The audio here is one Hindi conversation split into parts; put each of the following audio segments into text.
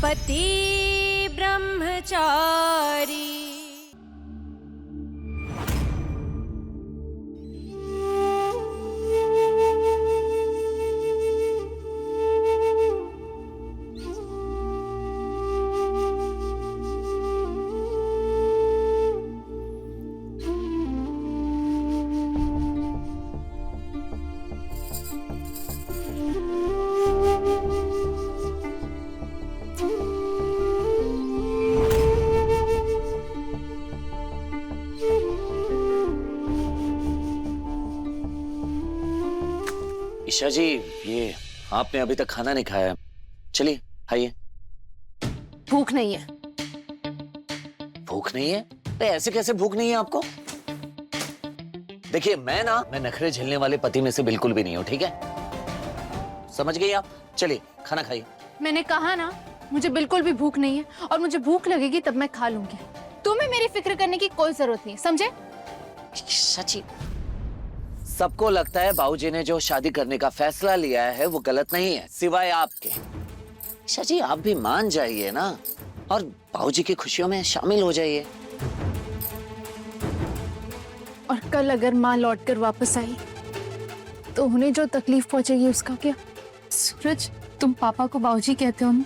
पति ब्रह्मचारी। ईशा जी, ये आपने अभी तक खाना नहीं खाया। चलिए खाइए। भूख नहीं है। भूख नहीं है? अरे ऐसे कैसे भूख नहीं है आपको? देखिए मैं नखरे झेलने वाले पति में से बिल्कुल भी नहीं हूं, ठीक है? समझ गई आप? चलिए खाना खाइए। मैंने कहा ना, मुझे बिल्कुल भी भूख नहीं है, और मुझे भूख लगेगी तब मैं खा लूंगी। तुम्हें मेरी फिक्र करने की कोई जरूरत नहीं, समझे? सच्ची सबको लगता है बाबूजी ने जो शादी करने का फैसला लिया है वो गलत नहीं है, सिवाय आपके। सच्ची आप भी मान जाइए ना, और बाबूजी की खुशियों में शामिल हो जाइए। और कल अगर माँ लौटकर वापस आई तो उन्हें जो तकलीफ पहुंचेगी उसका क्या? सूरज, तुम पापा को बाबूजी कहते हो ना,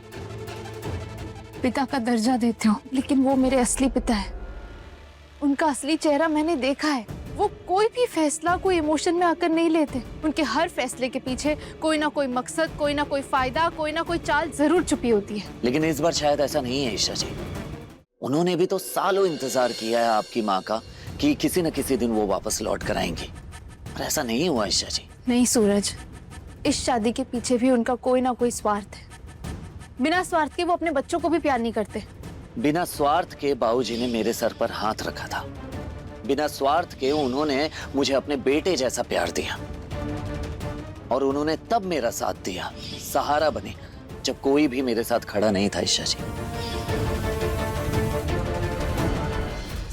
पिता का दर्जा देते हो, लेकिन वो मेरे असली पिता है। उनका असली चेहरा मैंने देखा है। वो कोई भी फैसला कोई इमोशन में आकर नहीं लेते। उनके हर फैसले के पीछे कोई ना कोई मकसद, कोई ना कोई फायदा, कोई ना कोई चाल जरूर छुपी होती है। लेकिन इस बार शायद ऐसा नहीं है ईशा जी। उन्होंने भी तो सालों इंतजार किया है आपकी माँ का कि किसी न किसी दिन वो वापस लौट कर आएंगी, और ऐसा नहीं हुआ ईशा जी। नहीं सूरज, इस शादी के पीछे भी उनका कोई ना कोई स्वार्थ है। बिना स्वार्थ के वो अपने बच्चों को भी प्यार नहीं करते। बिना स्वार्थ के बाबूजी ने मेरे सर पर हाथ रखा था। बिना स्वार्थ के उन्होंने मुझे अपने बेटे जैसा प्यार दिया, और उन्होंने तब मेरा साथ दिया, सहारा बने, जब कोई भी मेरे साथ खड़ा नहीं था ईशा जी।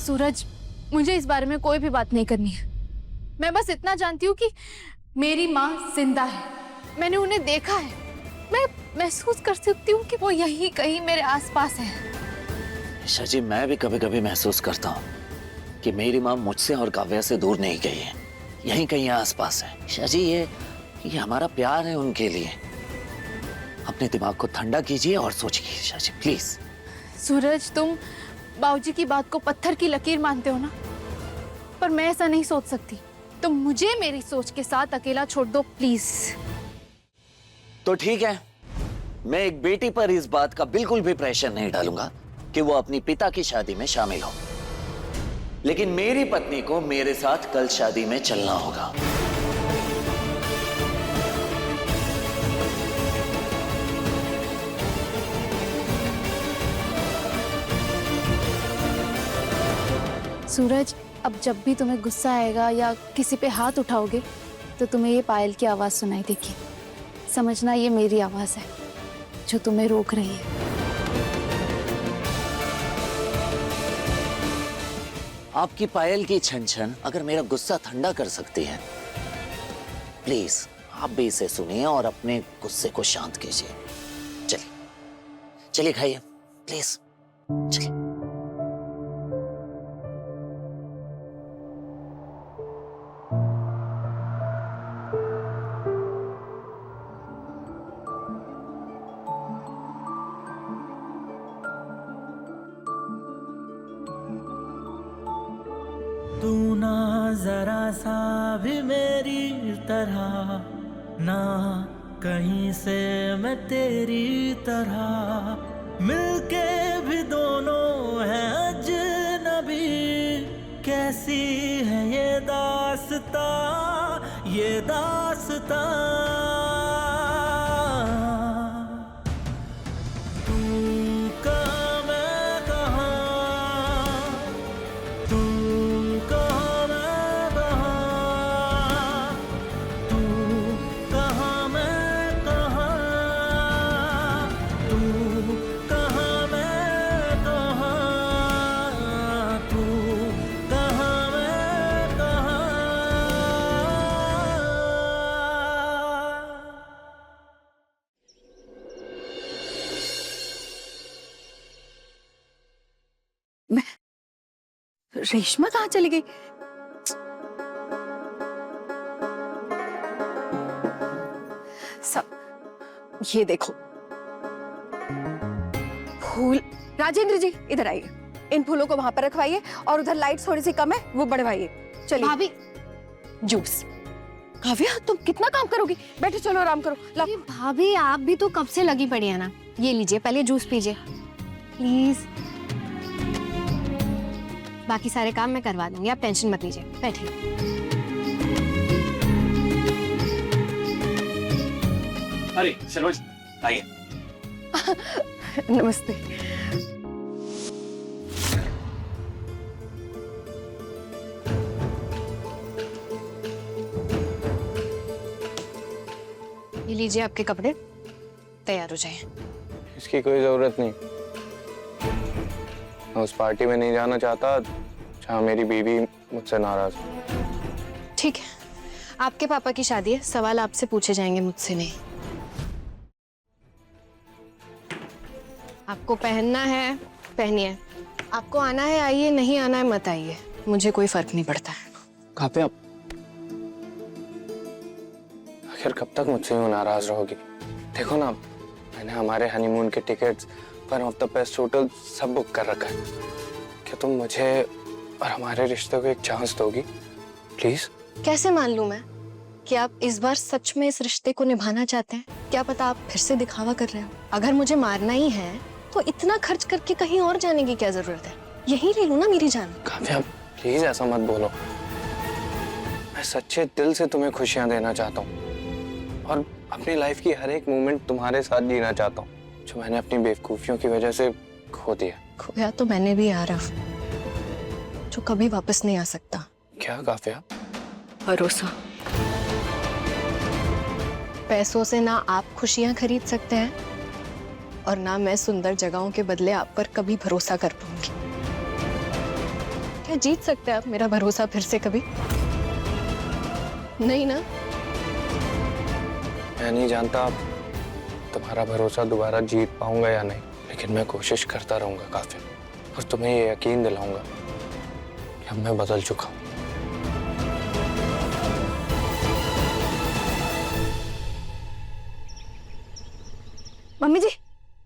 सूरज, मुझे इस बारे में कोई भी बात नहीं करनी है। मैं बस इतना जानती हूँ कि मेरी माँ जिंदा है। मैंने उन्हें देखा है। मैं महसूस कर सकती हूँ कि वो यहीं कहीं मेरे आसपास है। ईशा जी, मैं भी कभी कभी महसूस करता हूँ कि मेरी माँ मुझसे और काव्या से दूर नहीं गई है, यहीं कहीं आसपास है। ईशा जी, ये हमारा प्यार है उनके लिए। अपने दिमाग को ठंडा कीजिए और सोचिए ईशा जी, प्लीज। सूरज, तुम बाबूजी की बात को पत्थर की लकीर मानते हो ना, पर मैं ऐसा नहीं सोच सकती। तुम मुझे मेरी सोच के साथ अकेला छोड़ दो प्लीज। तो ठीक है, मैं एक बेटी पर इस बात का बिल्कुल भी प्रेशर नहीं डालूंगा कि वो अपनी पिता की शादी में शामिल हो, लेकिन मेरी पत्नी को मेरे साथ कल शादी में चलना होगा। सूरज, अब जब भी तुम्हें गुस्सा आएगा या किसी पे हाथ उठाओगे तो तुम्हें ये पायल की आवाज सुनाई देगी। समझना, ये मेरी आवाज है जो तुम्हें रोक रही है। आपकी पायल की छन छन अगर मेरा गुस्सा ठंडा कर सकती है, प्लीज आप भी इसे सुनिए और अपने गुस्से को शांत कीजिए। चलिए चलिए खाइए प्लीज, चलिए। तू ना जरा सा भी मेरी तरह, ना कहीं से मैं तेरी तरह, मिलके भी दोनों हैं अजनबी। कैसी है ये दास्तां, ये दास्तां। रेशमा कहाँ चली गई? सब ये देखो फूल। राजेंद्र जी इधर आइए, इन फूलों को वहां पर रखवाइए और उधर लाइट थोड़ी सी कम है वो बढ़वाइए। चलिए भाभी। जूस। काव्या तुम कितना काम करोगी, बैठो चलो आराम करो। ला। अरे भाभी आप भी तो कब से लगी पड़ी है ना। ये लीजिए पहले जूस पीजिए प्लीज। बाकी सारे काम मैं करवा दूंगी, आप टेंशन मत लीजिए, बैठिए। अरे सरोज आइए। नमस्ते। ये लीजिए आपके कपड़े, तैयार हो जाए। इसकी कोई जरूरत नहीं। मैं उस पार्टी में नहीं जाना चाहता जहाँ मेरी बीवी मुझसे नाराज हो। ठीक है, आपके पापा की शादी है, सवाल आपसे पूछे जाएंगे, मुझसे नहीं। आपको पहनना है पहनिए, आपको आना है आइए, नहीं आना है मत आइए, मुझे कोई फर्क नहीं पड़ता है। कहाँ पे आप? आखिर कब तक मुझसे यूं नाराज रहोगी? देखो ना, मैंने हमारे हनीमून के tickets, one of the best hotel सब बुक कर रखा है। क्या तुम मुझे और हमारे रिश्ते को एक चांस दोगी प्लीज? कैसे मान लूं मैं कि आप इस बार सच में इस रिश्ते को निभाना चाहते हैं? क्या पता आप फिर से दिखावा कर रहे हो। अगर मुझे मारना ही है तो इतना खर्च करके कहीं और जाने की क्या जरूरत है, यहीं ले लो ना मेरी जान। काव्या प्लीज ऐसा मत बोलो। मैं सच्चे दिल से तुम्हें खुशियां देना चाहता हूँ और अपनी लाइफ की हर एक मोमेंट तुम्हारे साथ जीना चाहता हूँ, जो मैंने अपनी बेवकूफियों की वजह से खो दिया। खोया तो मैंने भी आरव, जो कभी वापस नहीं आ सकता। क्या काव्या? भरोसा। पैसों से ना आप खुशियां खरीद सकते हैं और ना मैं सुंदर जगहों के बदले आप पर कभी भरोसा कर पाऊंगी। क्या जीत सकते हैं आप मेरा भरोसा फिर से कभी? नहीं ना। मैं नहीं जानता तुम्हारा भरोसा दोबारा जीत पाऊंगा या नहीं, लेकिन मैं कोशिश करता रहूंगा काव्या, और तुम्हें ये यकीन दिलाऊंगा कि अब मैं बदल चुका हूँ। मम्मी जी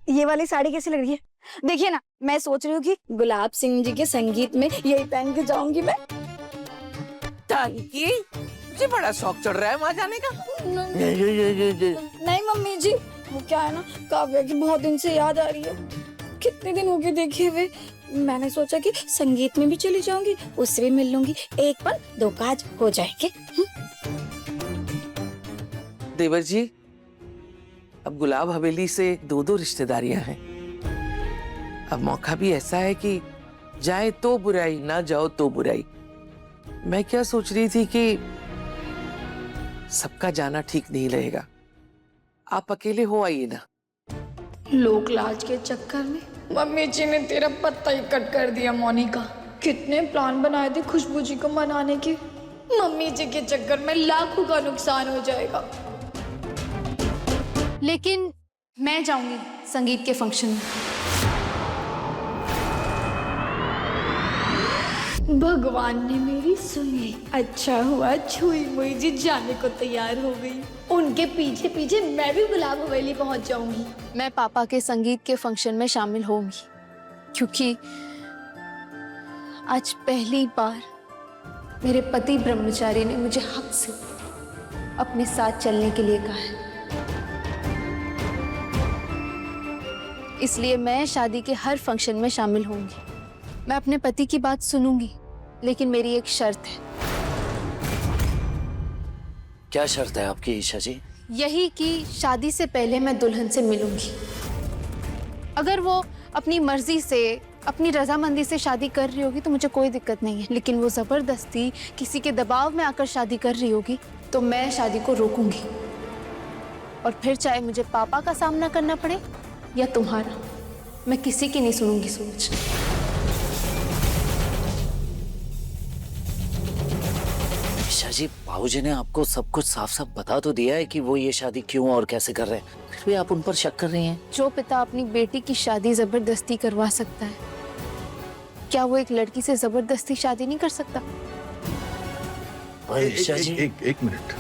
ये वाली साड़ी कैसी लग रही है? देखिए ना, मैं सोच रही हूँ कि गुलाब सिंह जी के संगीत में यही पहन के जाऊंगी मैं। जानकी, मुझे बड़ा शौक चढ़ रहा है वहाँ जाने का। नहीं मम्मी जी, वो क्या है ना, काव्या की बहुत दिन से याद आ रही है, कितने दिन हो गए देखे हुए। मैंने सोचा कि संगीत में भी चली जाऊंगी, उससे भी मिल लूंगी, एक पल दो काज हो जाएंगे। देवर जी, अब गुलाब हवेली से दो दो रिश्तेदारियां हैं। अब मौका भी ऐसा है कि जाए तो बुराई, ना जाओ तो बुराई। मैं क्या सोच रही थी कि सबका जाना ठीक नहीं रहेगा, आप अकेले हो आइए ना। लोक लाज के चक्कर में मम्मी जी ने तेरा पत्ता ही कट कर दिया मोनिका। कितने प्लान बनाए थे खुशबू जी को मनाने के, मम्मी जी के चक्कर में लाखों का नुकसान हो जाएगा। लेकिन मैं जाऊंगी संगीत के फंक्शन में। भगवान ने मेरी सुनी। अच्छा हुआ छुई मुई जी जाने को तैयार हो गई, उनके पीछे पीछे मैं भी गुलाब हवेली पहुंच जाऊंगी। मैं पापा के संगीत के फंक्शन में शामिल होंगी, क्योंकि आज पहली बार मेरे पति ब्रह्मचारी ने मुझे हक से अपने साथ चलने के लिए कहा है। इसलिए मैं शादी के हर फंक्शन में शामिल होंगी। मैं अपने पति की बात सुनूंगी, लेकिन मेरी एक शर्त है। क्या शर्त है आपकी ईशा जी? यही कि शादी से पहले मैं दुल्हन से मिलूंगी। अगर वो अपनी मर्जी से, अपनी रजामंदी से शादी कर रही होगी तो मुझे कोई दिक्कत नहीं है, लेकिन वो जबरदस्ती किसी के दबाव में आकर शादी कर रही होगी तो मैं शादी को रोकूंगी। और फिर चाहे मुझे पापा का सामना करना पड़े या तुम्हारा, मैं किसी की नहीं सुनूंगी सूरज। ईशा जी, बाबूजी ने आपको सब कुछ साफ साफ बता तो दिया है कि वो ये शादी क्यों और कैसे कर रहे हैं, फिर भी आप उन पर शक कर रही हैं। जो पिता अपनी बेटी की शादी जबरदस्ती करवा सकता है, क्या वो एक लड़की से जबरदस्ती शादी नहीं कर सकता? पर ईशा जी, एक मिनट।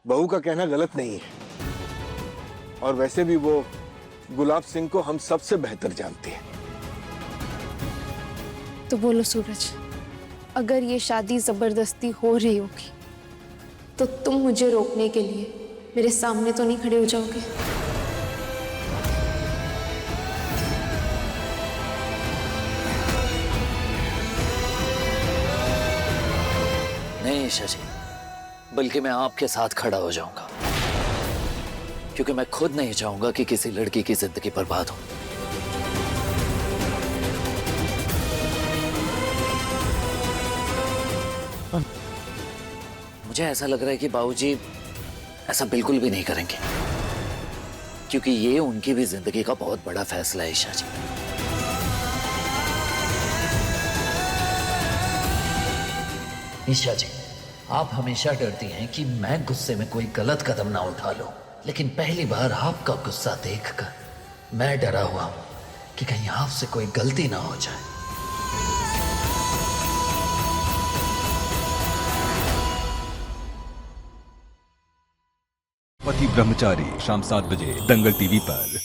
बहू का कहना गलत नहीं है, और वैसे भी वो गुलाब सिंह को हम सबसे बेहतर जानती है। तो बोलो सूरज, अगर ये शादी जबरदस्ती हो रही होगी तो तुम मुझे रोकने के लिए मेरे सामने तो नहीं खड़े हो जाओगे? नहीं ईशा जी, बल्कि मैं आपके साथ खड़ा हो जाऊंगा, क्योंकि मैं खुद नहीं चाहूंगा कि किसी लड़की की जिंदगी बर्बाद हो। मुझे ऐसा लग रहा है कि बाबूजी ऐसा बिल्कुल भी नहीं करेंगे, क्योंकि ये उनकी भी जिंदगी का बहुत बड़ा फैसला है ईशा जी। ईशा जी, आप हमेशा डरती हैं कि मैं गुस्से में कोई गलत कदम ना उठा लूं, लेकिन पहली बार आपका गुस्सा देखकर मैं डरा हुआ हूं कि कहीं आपसे कोई गलती ना हो जाए। पति ब्रह्मचारी शाम 7 बजे दंगल टीवी पर।